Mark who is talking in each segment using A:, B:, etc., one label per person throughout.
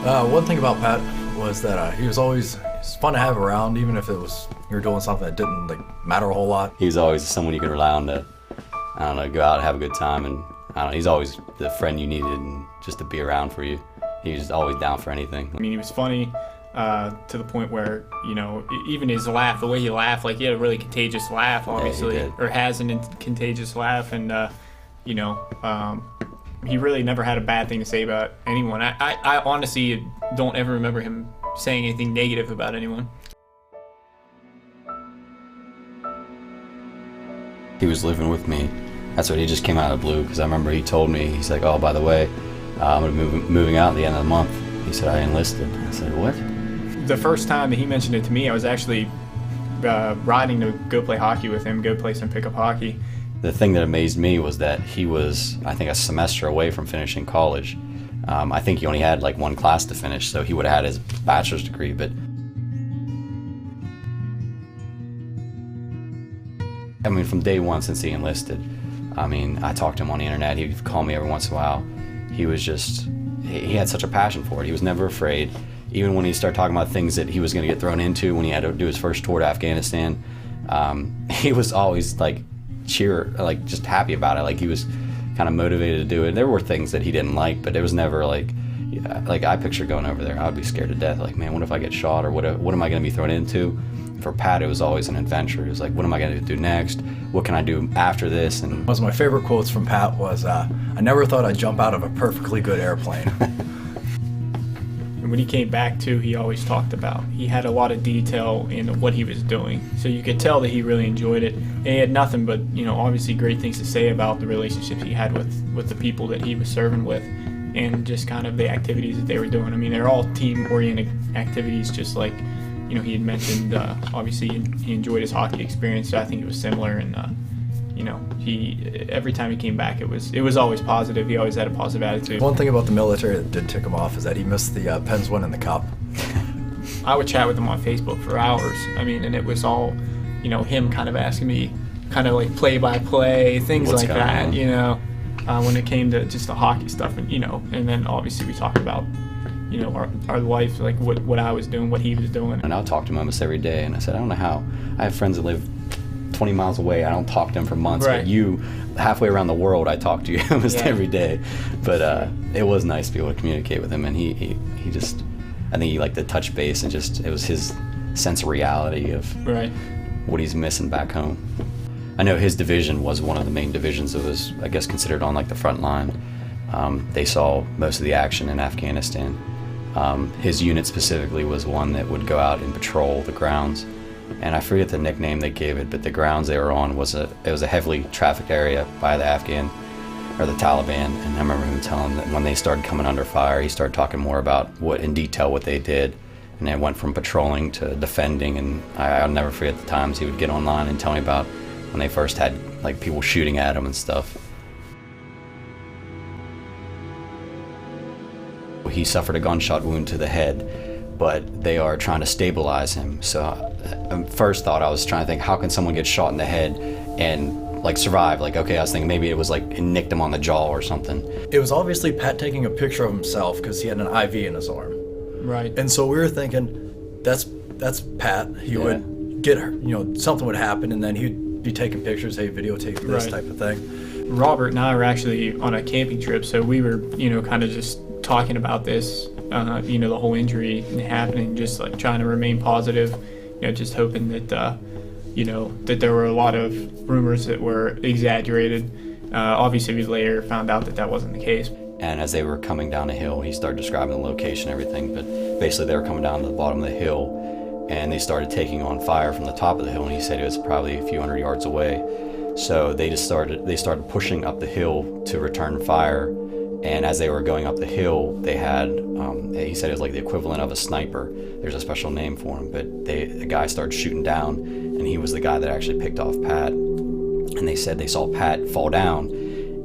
A: One thing about Pat was that he was fun to have around, even if it was you were doing something that didn't matter a whole lot.
B: He was always someone you could rely on to, I don't know, go out and have a good time, and I don't know, he's always the friend you needed and just to be around for you. He was always down for anything.
C: I mean, he was funny to the point where, even his laugh, the way he laughed, he had a really contagious laugh, obviously,
B: yeah,
C: or has a contagious laugh, and he really never had a bad thing to say about anyone. I honestly don't ever remember him saying anything negative about anyone.
B: He was living with me. That's what he just came out of the blue, because I remember he told me, he's like, oh, by the way, I'm going to be moving out at the end of the month. He said, I enlisted. I said, what?
C: The first time that he mentioned it to me, I was actually riding to go play hockey with him, go play some pickup hockey.
B: The thing that amazed me was that he was, I think, a semester away from finishing college. I think he only had one class to finish, so he would have had his bachelor's degree, but I mean, from day one since he enlisted, I talked to him on the internet. He'd call me every once in a while. He was just, he had such a passion for it. He was never afraid. Even when he started talking about things that he was going to get thrown into when he had to do his first tour to Afghanistan, he was always just happy about it. He was kind of motivated to do it. There were things that he didn't like, but it was never I picture going over there, I'd be scared to death. Man, what if I get shot, or what am I going to be thrown into? For Pat, it was always an adventure. It was what am I going to do next? What can I do after this? And
A: one of my favorite quotes from Pat was, I never thought I'd jump out of a perfectly good airplane.
C: And when he came back too, he always talked about, he had a lot of detail in what he was doing. So you could tell that he really enjoyed it. And he had nothing but, obviously great things to say about the relationships he had with the people that he was serving with, and just kind of the activities that they were doing. I mean, they're all team-oriented activities, just like, he had mentioned, obviously he enjoyed his hockey experience, so I think it was similar, and every time he came back, it was always positive. He always had a positive attitude.
A: One thing about the military that did tick him off is that he missed the Pens winning the cup.
C: I would chat with him on Facebook for hours. And it was all, him kind of asking me, kind of play-by-play, things
B: What's
C: like that,
B: on?
C: when it came to just the hockey stuff, and and then obviously we talked about, our life, what I was doing, what he was doing.
B: And I'll talk to him almost every day, and I said, I don't know how. I have friends that live 20 miles away. I don't talk to them for months,
C: right.
B: But you, halfway around the world, I talk to you almost every day. But it was nice to be able to communicate with him, and he just, I think he liked to touch base, and just, it was his sense of reality of
C: right.
B: what he's missing back home. I know his division was one of the main divisions that was, I guess, considered on the front line. They saw most of the action in Afghanistan. His unit specifically was one that would go out and patrol the grounds, and I forget the nickname they gave it, but the grounds they were on was a heavily trafficked area by the Afghan or the Taliban. And I remember him telling that when they started coming under fire, he started talking more about what they did, and it went from patrolling to defending. And I'll never forget the times he would get online and tell me about when they first had people shooting at him and stuff. He suffered a gunshot wound to the head, but they are trying to stabilize him. So first thought, I was trying to think, how can someone get shot in the head and survive? Okay, I was thinking maybe it was it nicked him on the jaw or something.
A: It was obviously Pat taking a picture of himself because he had an IV in his arm.
C: Right.
A: And so we were thinking, that's Pat. He would get, something would happen, and then he'd be taking pictures, hey, videotape this type of thing.
C: Robert and I were actually on a camping trip, so we were, kind of just talking about this, the whole injury happening, just trying to remain positive, just hoping that, that there were a lot of rumors that were exaggerated. Obviously, we later found out that wasn't the case.
B: And as they were coming down the hill, he started describing the location and everything, but basically they were coming down to the bottom of the hill, and they started taking on fire from the top of the hill, and he said it was probably a few hundred yards away. So they started pushing up the hill to return fire. And as they were going up the hill, they had, he said it was the equivalent of a sniper. There's a special name for him, but the guy started shooting down, and he was the guy that actually picked off Pat. And they said they saw Pat fall down,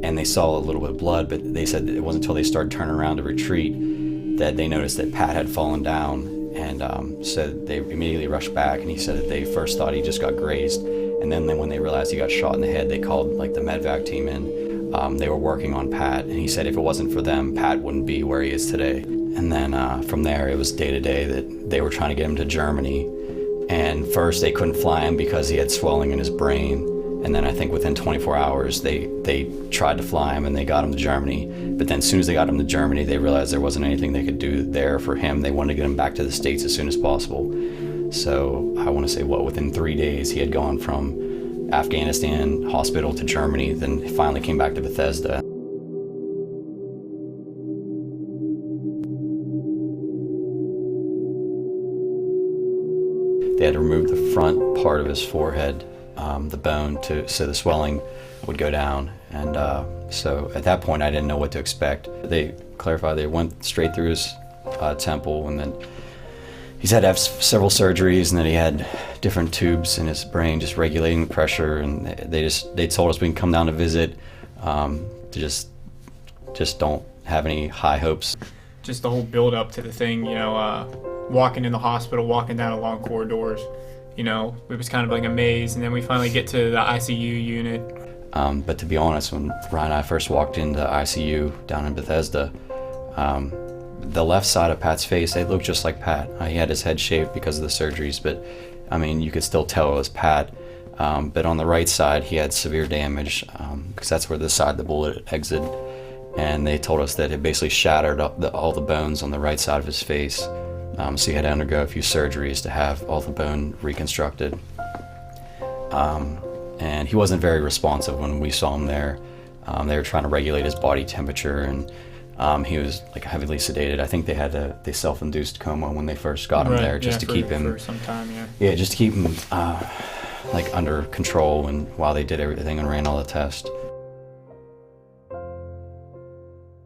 B: and they saw a little bit of blood, but they said it wasn't until they started turning around to retreat that they noticed that Pat had fallen down, and so they immediately rushed back, and he said that they first thought he just got grazed, and then when they realized he got shot in the head, they called the medvac team in. They were working on Pat, and he said if it wasn't for them, Pat wouldn't be where he is today. And then from there, it was day to day that they were trying to get him to Germany. And first, they couldn't fly him because he had swelling in his brain. And then I think within 24 hours, they tried to fly him and they got him to Germany. But then as soon as they got him to Germany, they realized there wasn't anything they could do there for him. They wanted to get him back to the States as soon as possible. So I want to say, within 3 days, he had gone from Afghanistan hospital to Germany, then he finally came back to Bethesda. They had to remove the front part of his forehead, the bone, so the swelling would go down. And so at that point, I didn't know what to expect. They clarified they went straight through his temple, and then he's had to have several surgeries, and then he had different tubes in his brain just regulating the pressure. And they told us we can come down to visit. To just don't have any high hopes.
C: Just the whole build up to the thing, walking in the hospital, walking down long corridors, it was kind of like a maze. And then we finally get to the ICU unit.
B: But to be honest, when Ryan and I first walked into ICU down in Bethesda, the left side of Pat's face, it looked just like Pat. He had his head shaved because of the surgeries, but you could still tell it was Pat. But on the right side, he had severe damage because that's where the side the bullet exited. And they told us that it basically shattered all the bones on the right side of his face. So he had to undergo a few surgeries to have all the bone reconstructed. And he wasn't very responsive when we saw him there. They were trying to regulate his body temperature, and he was heavily sedated. I think they self-induced coma when they first got him there, just to keep him
C: for some time.
B: Yeah, just to keep him under control, and while they did everything and ran all the tests.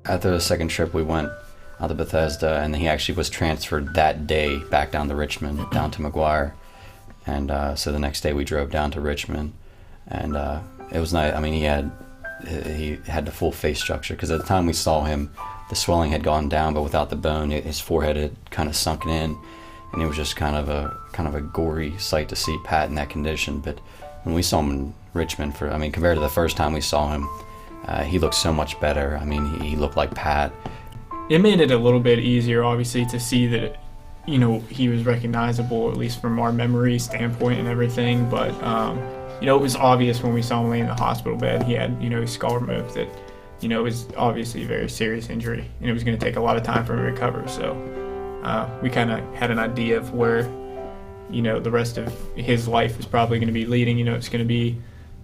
B: After the second trip, we went out to Bethesda, and he actually was transferred that day back down to Richmond, down to McGuire. And so the next day we drove down to Richmond, and it was nice. He had the full face structure, because at the time we saw him, the swelling had gone down, but without the bone, his forehead had kind of sunken in, and it was just kind of a gory sight to see Pat in that condition. But when we saw him in Richmond, compared to the first time we saw him, he looked so much better. He looked like Pat.
C: It made it a little bit easier, obviously, to see that, he was recognizable, at least from our memory standpoint and everything. But, it was obvious when we saw him laying in the hospital bed. He had, his skull removed, that, it was obviously a very serious injury, and it was going to take a lot of time for him to recover. So we kind of had an idea of where, the rest of his life is probably going to be leading. It's going to be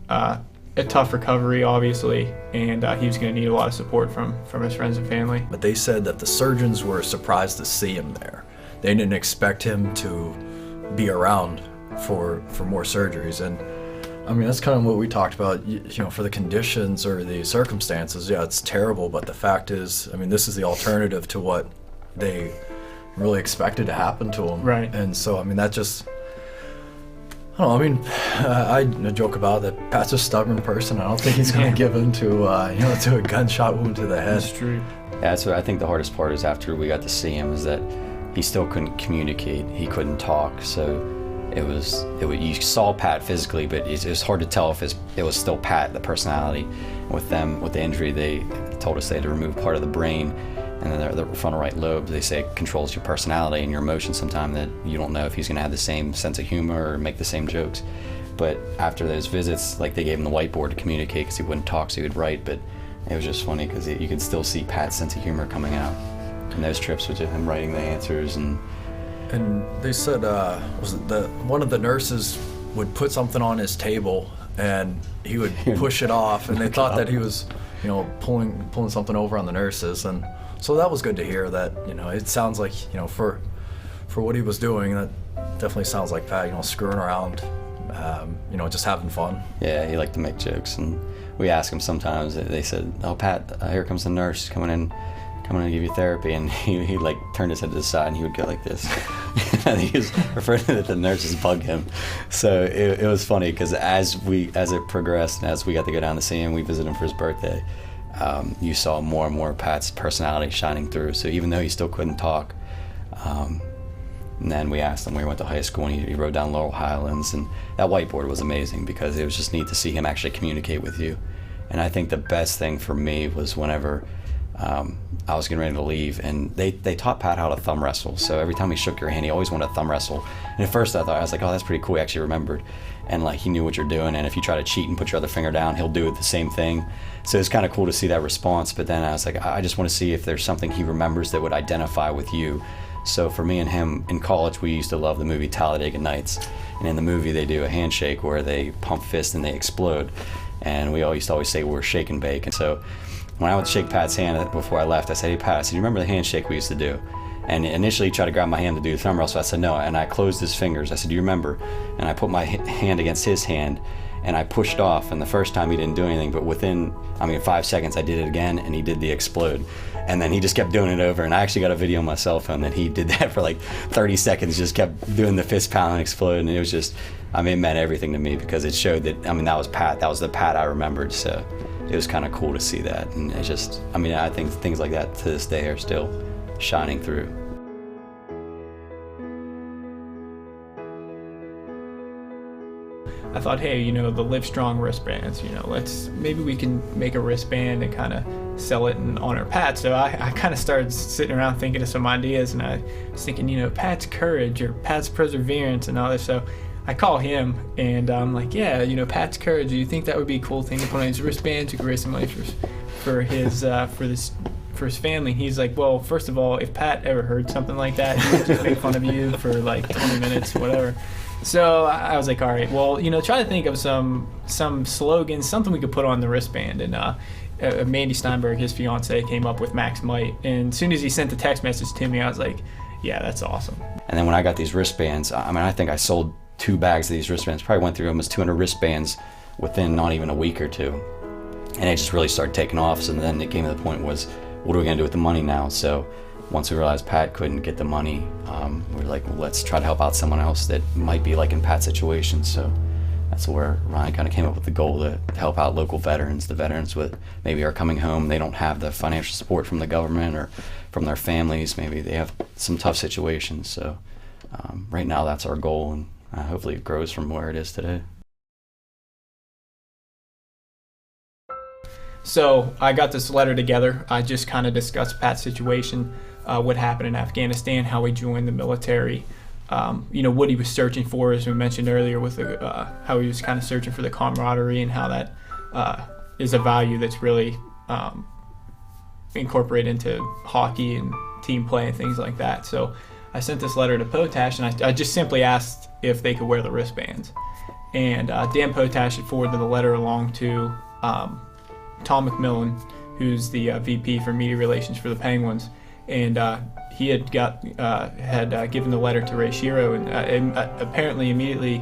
C: a tough recovery, obviously, and he was going to need a lot of support from his friends and family.
A: But they said that the surgeons were surprised to see him there. They didn't expect him to be around for more surgeries. And that's kind of what we talked about, for the conditions or the circumstances. Yeah, it's terrible, but the fact is, this is the alternative to what they really expected to happen to him.
C: Right.
A: And so, that just, I joke about that Pat's a stubborn person. I don't think he's going to give in to a gunshot wound to the head.
C: That's true.
B: Yeah, that's what I think the hardest part is after we got to see him, is that he still couldn't communicate. He couldn't talk. So you saw Pat physically, but it was hard to tell if it was still Pat, the personality. With the injury, they told us they had to remove part of the brain, and then the frontal right lobe, they say, controls your personality and your emotions sometimes, that you don't know if he's going to have the same sense of humor or make the same jokes. But after those visits, they gave him the whiteboard to communicate, because he wouldn't talk, so he would write. But it was just funny, because you could still see Pat's sense of humor coming out in those trips, with him writing the answers. And
A: they said one of the nurses would put something on his table, and he would push it off, and they thought that he was pulling something over on the nurses. And so that was good to hear that, it sounds like, for what he was doing, that definitely sounds like Pat, screwing around, just having fun.
B: Yeah, he liked to make jokes, and we asked him sometimes, they said, "Oh, Pat, here comes the nurse coming in to give you therapy," and he turned his head to the side and he would go like this. And he was referring to that the nurses bug him. So it was funny, because as it progressed and as we got to go down to see him, we visited him for his birthday, you saw more and more Pat's personality shining through. So even though he still couldn't talk, and then we asked him where he went to high school, and he wrote down Laurel Highlands, and that whiteboard was amazing, because it was just neat to see him actually communicate with you. And I think the best thing for me was whenever I was getting ready to leave, and they taught Pat how to thumb wrestle. So every time he shook your hand, he always wanted to thumb wrestle. And at first I was like, oh, that's pretty cool. He actually remembered. And like, he knew what you're doing. And if you try to cheat and put your other finger down, he'll do it the same thing. So it's kind of cool to see that response. But then I was like, I just want to see if there's something he remembers that would identify with you. So for me and him in college, we used to love the movie Talladega Nights. And in the movie, they do a handshake where they pump fists and they explode. And we all used to always say we're shake and bake. And so when I would shake Pat's hand before I left, I said, hey, Pat, I said, you remember the handshake we used to do? And initially he tried to grab my hand to do the thumb wrestle. I said, no. And I closed his fingers. I said, do you remember? And I put my hand against his hand, and I pushed off. And the first time he didn't do anything, but within, 5 seconds, I did it again, and he did the explode. And then he just kept doing it over. And I actually got a video on my cell phone that he did that for like 30 seconds, just kept doing the fist pound and explode. And it was just, it meant everything to me, because it showed that, that was Pat. That was the Pat I remembered. So it was kind of cool to see that. And it just, I think things like that to this day are still shining through.
C: I thought, hey, the Livestrong wristbands, maybe we can make a wristband and kind of sell it and honor Pat. So I kind of started sitting around thinking of some ideas, and I was thinking, Pat's courage or Pat's perseverance and all this. So I call him, and I'm like, yeah, Pat's courage. Do you think that would be a cool thing to put on his wristbands? You could raise some money for his family. He's like, well, first of all, if Pat ever heard something like that, he would just make fun of you for like 20 minutes, whatever. So I was like, all right, well, try to think of some slogans, something we could put on the wristband. And Mandy Steinberg, his fiance, came up with Max Might. And as soon as he sent the text message to me, I was like, yeah, that's awesome.
B: And then when I got these wristbands, I think I sold 2 bags of these wristbands, probably went through almost 200 wristbands within not even a week or two. And it just really started taking off. So then it came to the point was, what are we going to do with the money now? So once we realized Pat couldn't get the money, we were like, well, let's try to help out someone else that might be like in Pat's situation. So that's where Ryan kind of came up with the goal to help out local veterans, the veterans with maybe are coming home, they don't have the financial support from the government or from their families, maybe they have some tough situations. So right now that's our goal, and hopefully it grows from where it is today.
C: So I got this letter together. I just kind of discussed Pat's situation, what happened in Afghanistan, how he joined the military, what he was searching for, as we mentioned earlier, with how he was kind of searching for the camaraderie, and how that is a value that's really incorporated into hockey and team play and things like that. So I sent this letter to Potash, and I just simply asked if they could wear the wristbands. And Dan Potash had forwarded the letter along to Tom McIlvain, who's the VP for Media Relations for the Penguins, and he had given the letter to Ray Shiro, and apparently immediately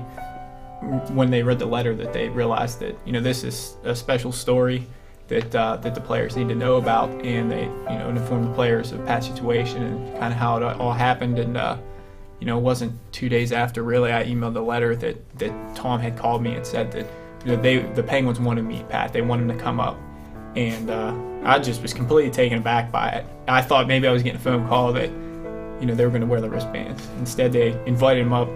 C: when they read the letter, that they realized that this is a special story that the players need to know about, and they informed the players of Pat's situation and kind of how it all happened. And it wasn't 2 days after, really, I emailed the letter that Tom had called me and said that the Penguins want to meet Pat. They want him to come up. And I just was completely taken aback by it. I thought maybe I was getting a phone call that, they were going to wear the wristbands. Instead, they invited him up,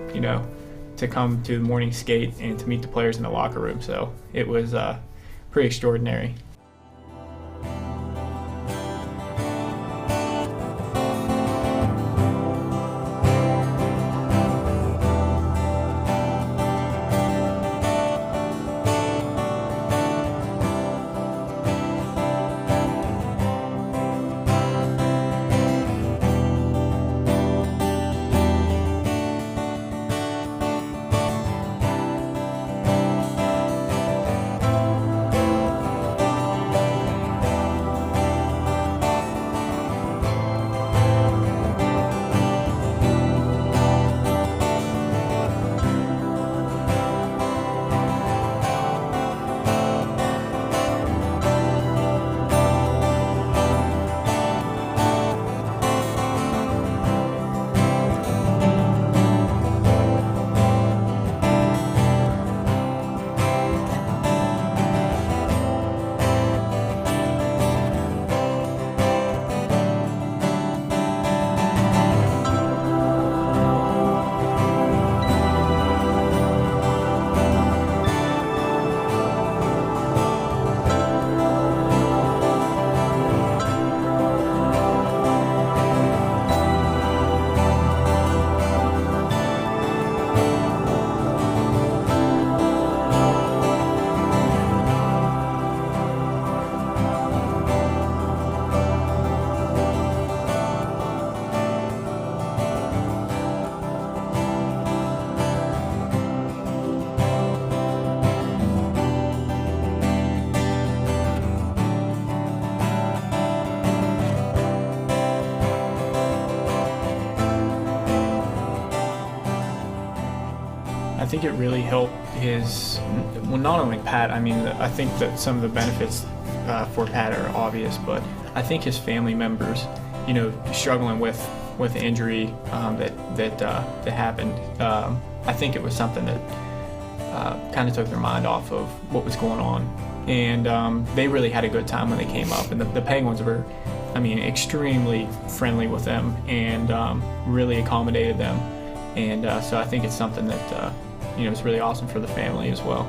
C: to come to the morning skate and to meet the players in the locker room. So it was pretty extraordinary. think it really helped his, well, not only Pat, I mean, I think that some of the benefits for Pat are obvious, but I think his family members, you know, struggling with injury that happened, I think it was something that kind of took their mind off of what was going on. And they really had a good time when they came up. And the Penguins were, I mean, extremely friendly with them and really accommodated them. And so I think it's something that, you know, is really awesome for the family as well.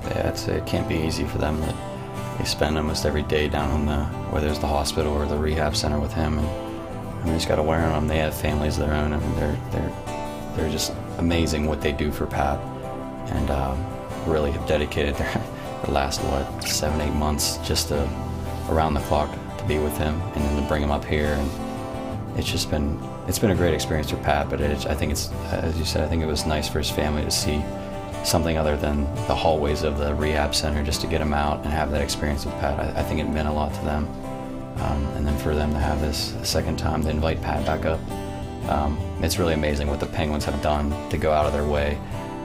B: Yeah, it can't be easy for them that they spend almost every day down on whether it's the hospital or the rehab center with him. And I mean, just got to wear on them. They have families of their own. I mean, they're just amazing what they do for Pat, and really have dedicated their last 7-8 months just around the clock to be with him and then to bring him up here. And it's been a great experience for Pat. But I think it's, as you said, I think it was nice for his family to see something other than the hallways of the rehab center, just to get him out and have that experience with Pat. I think it meant a lot to them. And then for them to have this second time to invite Pat back up, it's really amazing what the Penguins have done to go out of their way.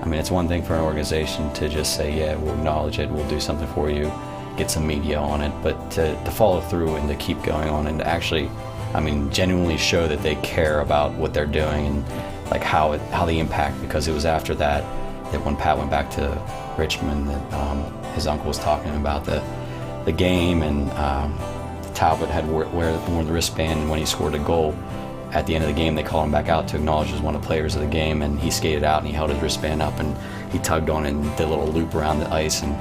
B: I mean, it's one thing for an organization to just say, yeah, we'll acknowledge it, we'll do something for you, get some media on it, but to follow through and to keep going on and to actually, I mean, genuinely show that they care about what they're doing and like how the impact, because it was after that when Pat went back to Richmond that his uncle was talking about the game, and Talbot had worn the wristband, and when he scored a goal at the end of the game, they called him back out to acknowledge as one of the players of the game, and he skated out and he held his wristband up and he tugged on it and did a little loop around the ice, and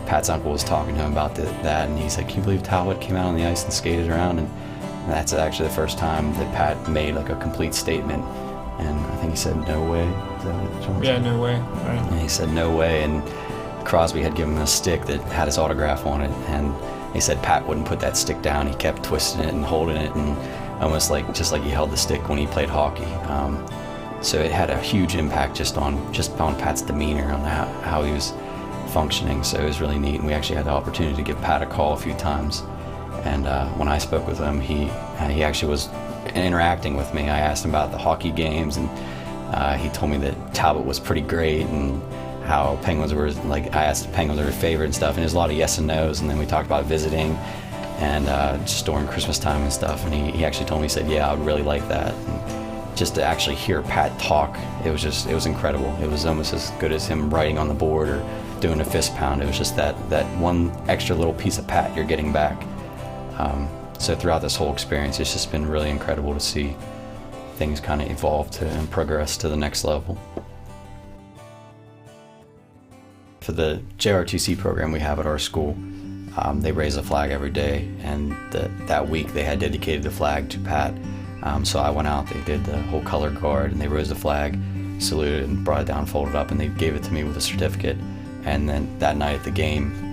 B: Pat's uncle was talking to him about that, and he's like, can you believe Talbot came out on the ice and skated around? And that's actually the first time that Pat made like a complete statement, and I think he said, no way. Is that what John said?
C: Yeah, no way. Right.
B: And he said, no way, and Crosby had given him a stick that had his autograph on it, and he said Pat wouldn't put that stick down. He kept twisting it and holding it, and almost just like he held the stick when he played hockey. So it had a huge impact just on Pat's demeanor, on how he was functioning. So it was really neat, and we actually had the opportunity to give Pat a call a few times. And when I spoke with him, he actually was interacting with me. I asked him about the hockey games, and he told me that Talbot was pretty great, and how Penguins were, like, I asked if Penguins were her favorite and stuff, and there's a lot of yes and no's, and then we talked about visiting and just during Christmas time and stuff, and he actually told me, he said, yeah, I would really like that. And just to actually hear Pat talk, it was incredible. It was almost as good as him writing on the board or doing a fist pound. It was just that one extra little piece of Pat you're getting back. So throughout this whole experience, it's just been really incredible to see things kind of evolve and progress to the next level. For the JRTC program we have at our school, they raise a flag every day, and that week they had dedicated the flag to Pat. So I went out, they did the whole color guard, and they raised the flag, saluted, and brought it down, folded up, and they gave it to me with a certificate. And then that night at the game,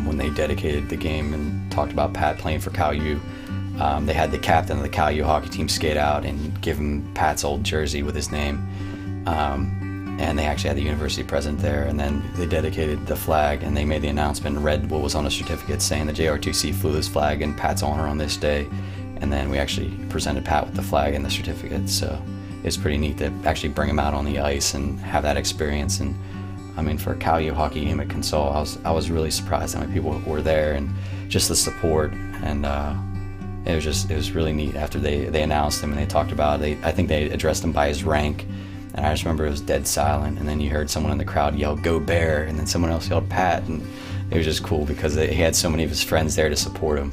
B: when they dedicated the game and talked about Pat playing for Cal U, they had the captain of the Cal U hockey team skate out and give him Pat's old jersey with his name. And they actually had the university president there, and then they dedicated the flag, and they made the announcement and read what was on the certificate saying the JRTC flew this flag in Pat's honor on this day. And then we actually presented Pat with the flag and the certificate. So it's pretty neat to actually bring him out on the ice and have that experience. And I mean, for a Cal U hockey game at Consol, I was really surprised how many people were there, and just the support. And it was really neat. After they announced him and they talked about it, I think they addressed him by his rank. And I just remember it was dead silent, and then you heard someone in the crowd yell, "Go Bear," and then someone else yelled, "Pat," and it was just cool because he had so many of his friends there to support him.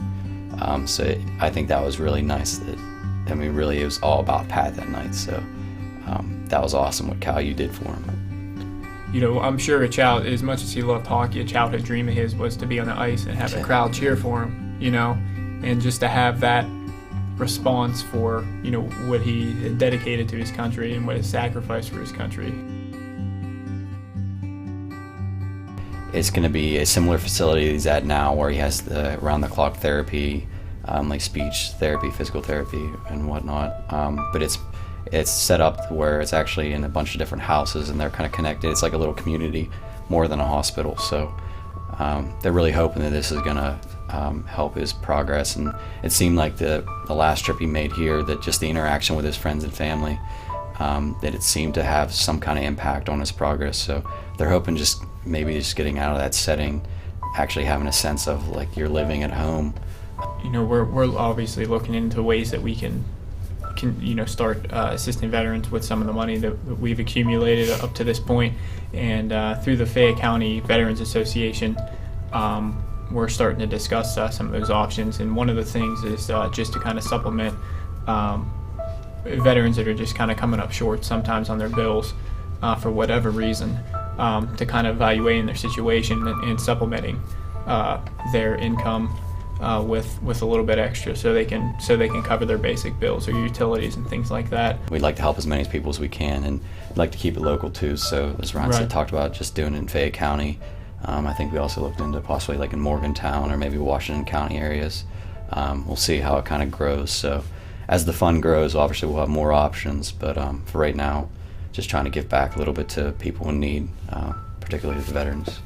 B: So I think that was really nice. Really it was all about Pat that night, so that was awesome what Cal U did for him.
C: You know, I'm sure as much as he loved hockey, a childhood dream of his was to be on the ice and have a crowd cheer for him, you know, and just to have that response for, you know, what he dedicated to his country and what his sacrifice for his country.
B: It's going to be a similar facility he's at now, where he has the round-the-clock therapy, like speech therapy, physical therapy, and whatnot. But it's set up where it's actually in a bunch of different houses, and they're kind of connected. It's like a little community more than a hospital. So they're really hoping that this is going to help his progress. And it seemed like the last trip he made here, that just the interaction with his friends and family, that it seemed to have some kind of impact on his progress. So they're hoping just getting out of that setting, actually having a sense of like you're living at home.
C: We're obviously looking into ways that we can start assisting veterans with some of the money that we've accumulated up to this point, and through the Fayette County Veterans Association, we're starting to discuss some of those options. And one of the things is just to kind of supplement veterans that are just kind of coming up short sometimes on their bills for whatever reason, to kind of evaluating their situation and supplementing their income with a little bit extra, so they can cover their basic bills or utilities and things like that.
B: We'd like to help as many people as we can, and we'd like to keep it local too. So as Ron said, talked about just doing it in Fayette County. I think we also looked into possibly like in Morgantown or maybe Washington County areas. We'll see how it kind of grows. So as the fund grows, obviously we'll have more options, but for right now, just trying to give back a little bit to people in need, particularly the veterans.